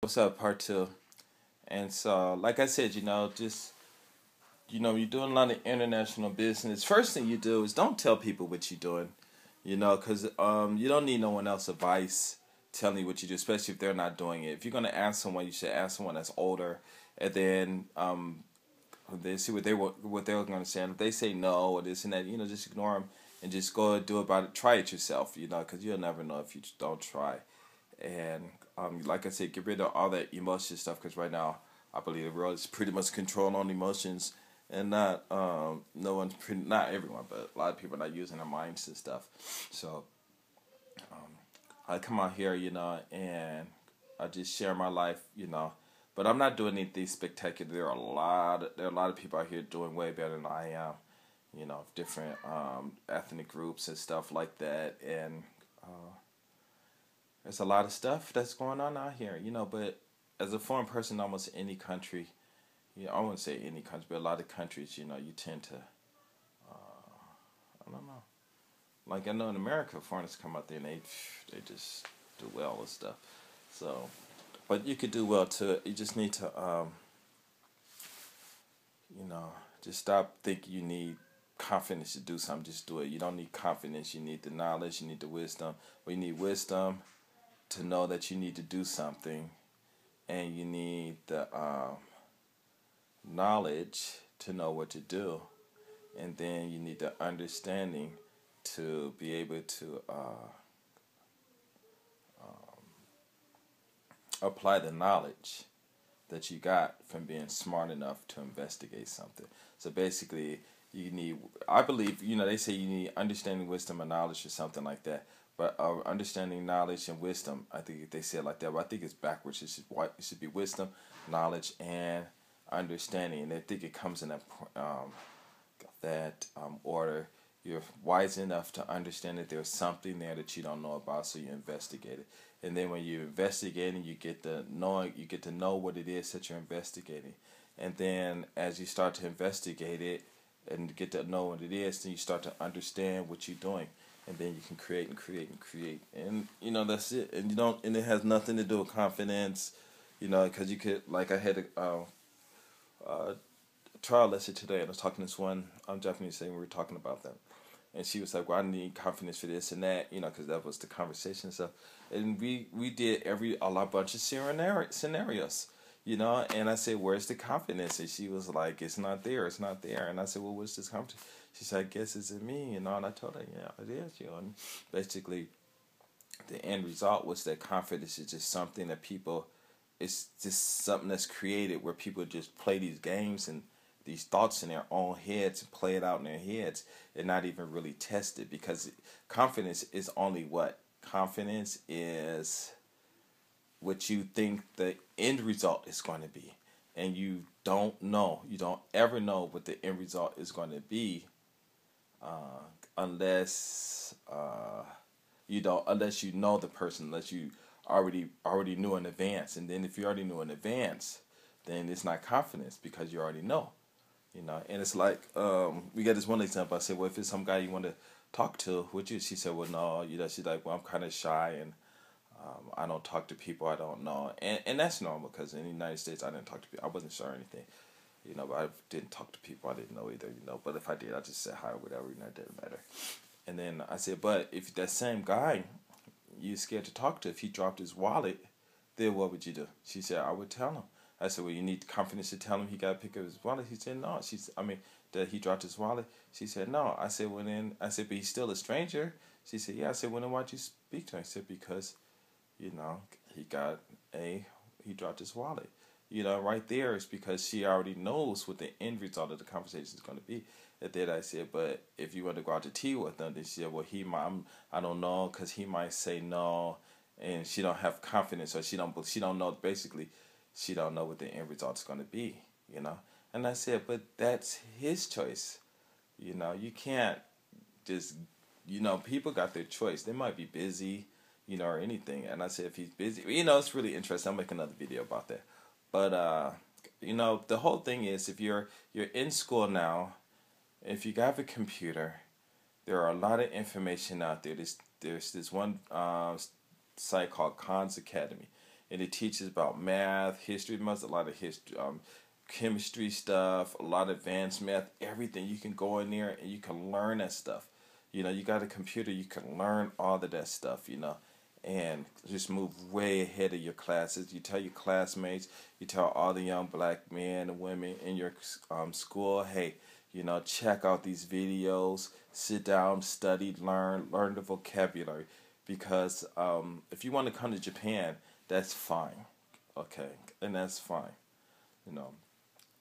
What's up, part two? And so, like I said, just you're doing a lot of international business. First thing you do is don't tell people what you're doing, because you don't need no one else's advice telling you what you do, especially if they're not doing it. If you're gonna ask someone, you should ask someone that's older, and then they see what they're gonna say. And if they say no or this and that, just ignore them and just go do about it. Try it yourself, because you'll never know if you don't try. And like I said, get rid of all that emotion stuff because right now I believe the world is pretty much controlled on emotions, and not no one's not everyone, but a lot of people are not using their minds and stuff. So I come out here, and I just share my life, but I'm not doing anything spectacular. There are a lot of people out here doing way better than I am, different ethnic groups and stuff like that, and there's a lot of stuff that's going on out here, but as a foreign person, almost any country, I wouldn't say any country, but a lot of countries, you tend to, I don't know. Like I know in America, foreigners come out there and they just do well and stuff. So, but you could do well too. You just need to, just stop thinking you need confidence to do something. Just do it. You don't need confidence. You need the knowledge. You need the wisdom. Well, you need wisdom to know that you need to do something, and you need the knowledge to know what to do, and then you need the understanding to be able to apply the knowledge that you got from being smart enough to investigate something. So basically, you need, I believe, they say you need understanding, wisdom, and knowledge or something like that. But understanding, knowledge, and wisdom, I think they say it like that, but I think it's backwards. It should be wisdom, knowledge, and understanding. And I think it comes in that order. You're wise enough to understand that there's something there that you don't know about, so you investigate it. And then when you're investigating, you get to know what it is that you're investigating. And then as you start to investigate it and get to know what it is, then you start to understand what you're doing. And then you can create and create and create. And that's it. And it has nothing to do with confidence, because you could, like I had a trial lesson today, and I was talking to this one Japanese lady, we were talking about that. And she was like, well, I need confidence for this and that, because that was the conversation and stuff. And we did a bunch of scenarios, and I said, where's the confidence? And she was like, it's not there. And I said, well, what's this confidence? She said, I guess it's in me, and I told her, yeah, it is, And basically, the end result was that confidence is just something that it's just something that's created where people just play these games and these thoughts in their own heads and play it out in their heads and not even really test it, because confidence is only what? Confidence is what you think the end result is going to be. And you don't ever know what the end result is going to be unless unless you know the person, unless you already knew in advance. And then if you already knew in advance, then it's not confidence because you already know. And it's like, we got this one example. I said, well, if it's some guy you want to talk to, would you? She said, well, no. She's like, well, I'm kind of shy, and I don't talk to people I don't know. And that's normal, because in the United States, I didn't talk to people. I wasn't sure anything, but I didn't talk to people I didn't know either, But if I did, I just said hi or whatever, it didn't matter. And then I said, but if that same guy you're scared to talk to, if he dropped his wallet, then what would you do? She said, I would tell him. I said, well, you need confidence to tell him he got to pick up his wallet. He said, no. That he dropped his wallet. She said, no. I said, well, then, but he's still a stranger. She said, yeah. I said, well, then why'd you speak to him? I said, because, he dropped his wallet. Right there is because she already knows what the end result of the conversation is going to be. And then I said, but if you want to go out to tea with them, then she said, well, I don't know, because he might say no, and she don't have confidence, or she don't know, basically, she don't know what the end result is going to be, And I said, but that's his choice, You can't just, people got their choice. They might be busy, or anything. And I said, if he's busy, it's really interesting. I'll make another video about that. But, the whole thing is, if you're in school now, if you have a computer, there are a lot of information out there. There's this one site called Khan's Academy. and it teaches about math, history, most a lot of history, chemistry stuff, a lot of advanced math, everything. You can go in there and you can learn that stuff. You know, you got a computer, you can learn all of that stuff, you know, and just move way ahead of your classes. You tell your classmates, you tell all the young black men and women in your school, hey, you know, check out these videos, sit down, study, learn the vocabulary. Because if you want to come to Japan, that's fine, okay, and that's fine, you know.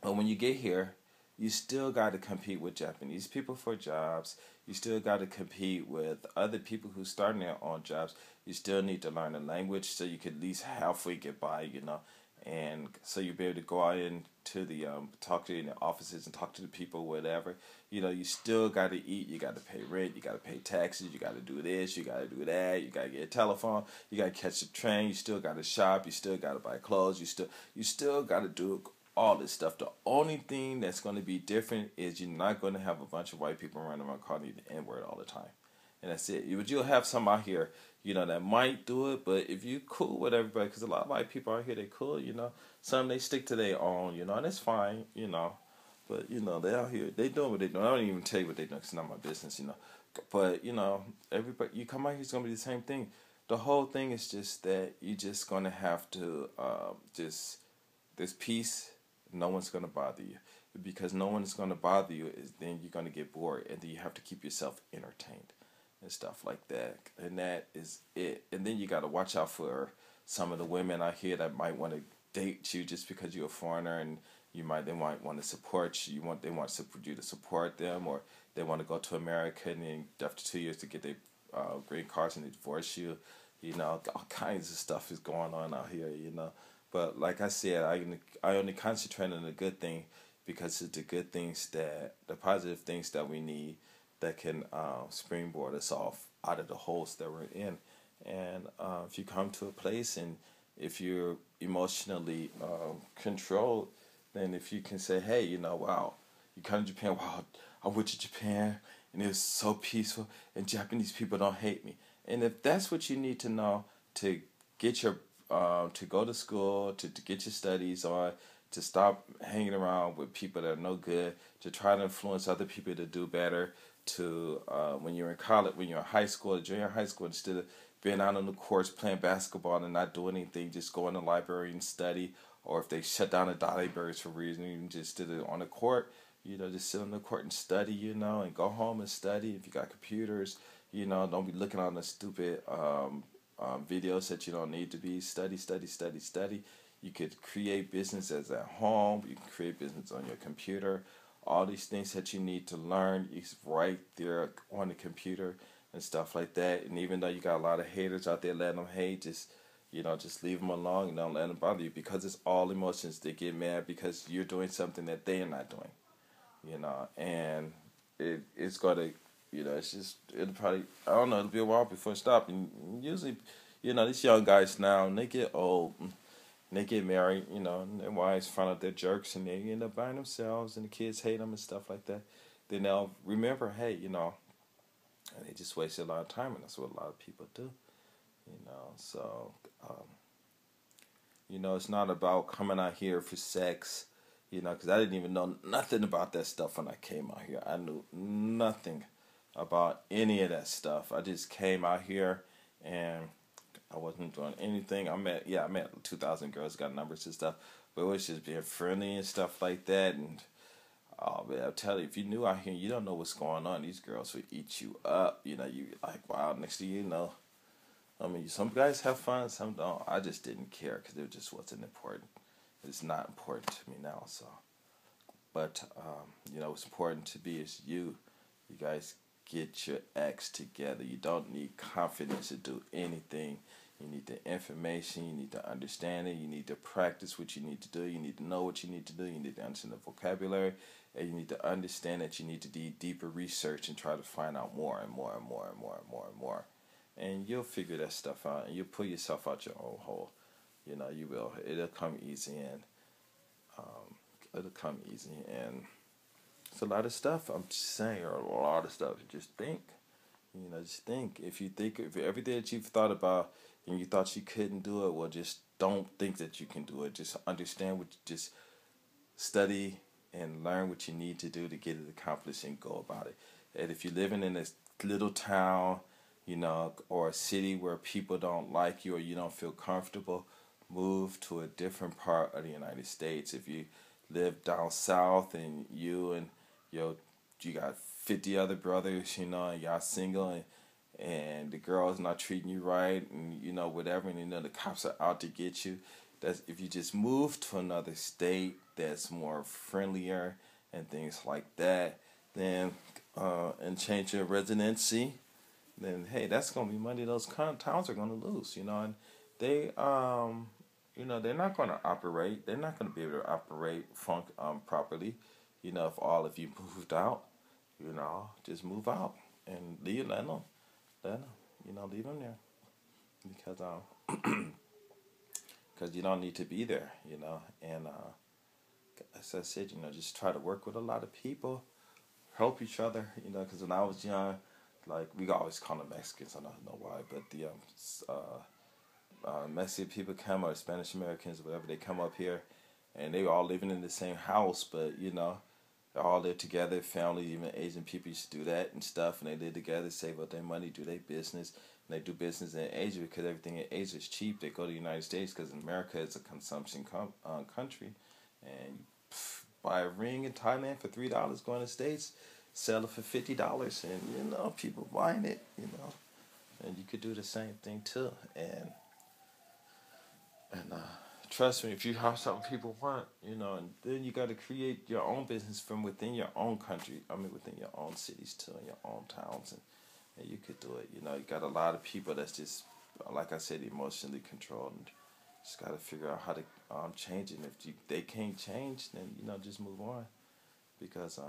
But when you get here, you still got to compete with Japanese people for jobs. You still got to compete with other people who starting their own jobs. You still need to learn the language so you can at least halfway get by, you know. And so you'll be able to go out into the talk to in the offices and talk to the people, whatever. You know, you still got to eat. You got to pay rent. You got to pay taxes. You got to do this. You got to do that. You got to get a telephone. You got to catch the train. You still got to shop. You still got to buy clothes. You still got to do all this stuff. The only thing that's going to be different is you're not going to have a bunch of white people running around calling you the N-word all the time. And that's it. But you'll have some out here, you know, that might do it. But if you cool with everybody, because a lot of white people out here, they cool, you know. Some, they stick to their own, you know, and it's fine, you know. But, you know, they out here, they doing what they doing. I don't even tell you what they doing because it's not my business, you know. But, you know, everybody, you come out here, it's going to be the same thing. The whole thing is just that you're just going to have to there's peace. No one's going to bother you. Because no one is going to bother you, then you're going to get bored, and then you have to keep yourself entertained and stuff like that. And that is it. And then you got to watch out for some of the women out here that might want to date you just because you're a foreigner, and they might want to support you. They want you to support them, or they want to go to America and then after 2 years to get their green cards and they divorce you. You know, all kinds of stuff is going on out here, you know. But like I said, I only concentrate on the good thing because it's the good things the positive things that we need that can springboard us off out of the holes that we're in. And if you come to a place and if you're emotionally controlled, then if you can say, hey, you know, wow, you come to Japan, wow, I went to Japan and it was so peaceful and Japanese people don't hate me. And if that's what you need to know to get your to go to school, to get your studies on, to stop hanging around with people that are no good, to try to influence other people to do better, to when you're in college, when you're in high school, or junior high school, instead of being out on the courts playing basketball and not doing anything, just go in the library and study, or if they shut down the libraries for a reason, you can just sit on the court, you know, just sit on the court and study, you know, and go home and study. If you got computers, you know, don't be looking on the stupid videos that you don't need to be. Study, study, study, study. You could create businesses at home. You can create business on your computer. All these things that you need to learn is right there on the computer and stuff like that. And even though you got a lot of haters out there, let them hate. Just leave them alone and don't let them bother you, because it's all emotions. They get mad because you're doing something that they are not doing. You know, and it's gonna, you know, it'll probably, I don't know, it'll be a while before it stops. And usually, you know, these young guys now, and they get old, and they get married, you know, and their wives find out they're jerks, and they end up by themselves, and the kids hate them and stuff like that. Then they'll remember, hey, you know, and they just wasted a lot of time, and that's what a lot of people do, you know. So, you know, it's not about coming out here for sex, you know, because I didn't even know nothing about that stuff when I came out here. I knew nothing about any of that stuff. I just came out here and I wasn't doing anything. I met 2,000 girls, got numbers and stuff, but it was just being friendly and stuff like that. And oh man, I'll tell you, if you knew out here, you don't know what's going on. These girls would eat you up. You know, you like, wow. Next thing you know, I mean, some guys have fun, some don't. I just didn't care because it just wasn't important. It's not important to me now. So, but you know, what's important to be is you. You guys get your acts together. You don't need confidence to do anything. You need the information. You need to understand it. You need to practice what you need to do. You need to know what you need to do. You need to understand the vocabulary. And you need to understand that you need to do deeper research and try to find out more and more and more and more and more and more. And you'll figure that stuff out. And you'll pull yourself out your own hole. You know, you will. It'll come easy, and it'll come easy. And it's a lot of stuff. I'm just saying, a lot of stuff. Just think. You know, just think. If everything that you've thought about and you thought you couldn't do it, well, just don't think that you can do it. Just understand just study and learn what you need to do to get it accomplished and go about it. And if you're living in a little town, or a city where people don't like you or you don't feel comfortable, move to a different part of the United States. If you live down south and your you got 50 other brothers, and y'all single, and the girl's not treating you right, and whatever, and the cops are out to get you. That's if you just move to another state that's more friendlier and things like that, then and change your residency, then hey, that's gonna be money those towns are gonna lose, and they they're not gonna operate. They're not gonna be able to operate properly, if all of you moved out, just move out and leave, let them, leave them there because because you don't need to be there, and as I said, just try to work with a lot of people, help each other, because when I was young, like we always call them Mexicans, I don't know why, but the Mexican people come, or Spanish Americans, whatever, they come up here, and they were all living in the same house, but they all live together, family, even Asian people used to do that and stuff, and they live together, save up their money, do their business, and they do business in Asia because everything in Asia is cheap. They go to the United States because America is a consumption country, and buy a ring in Thailand for $3, go in the States, sell it for $50, and people buying it, and you could do the same thing too, and trust me, if you have something people want, and then you got to create your own business from within your own country. I mean, within your own cities too, and your own towns, and you could do it. You got a lot of people that's just, like I said, emotionally controlled, and just got to figure out how to change it. And if they can't change, then just move on, because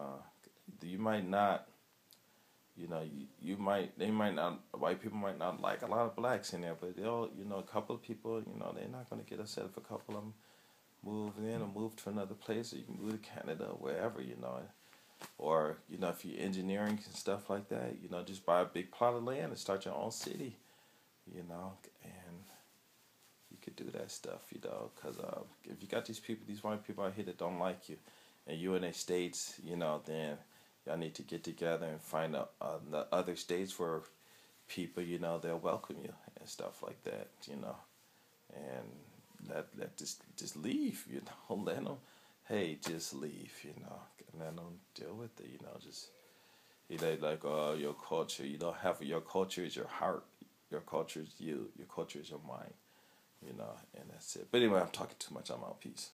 you might not. They might not, white people might not like a lot of blacks in there, but they'll, a couple of people, they're not going to get upset if a couple of them move in or move to another place, or you can move to Canada or wherever, or, if you're engineering and stuff like that, just buy a big plot of land and start your own city, and you could do that stuff, because if you got these white people out here that don't like you, and you in the States, then y'all need to get together and find the other states where people, they'll welcome you and stuff like that, and just leave, let them, hey, just leave, and let them deal with it, just, like, your culture, you don't have, your culture is your heart, your culture is you, your culture is your mind, and that's it. But anyway, I'm talking too much, I'm out, peace.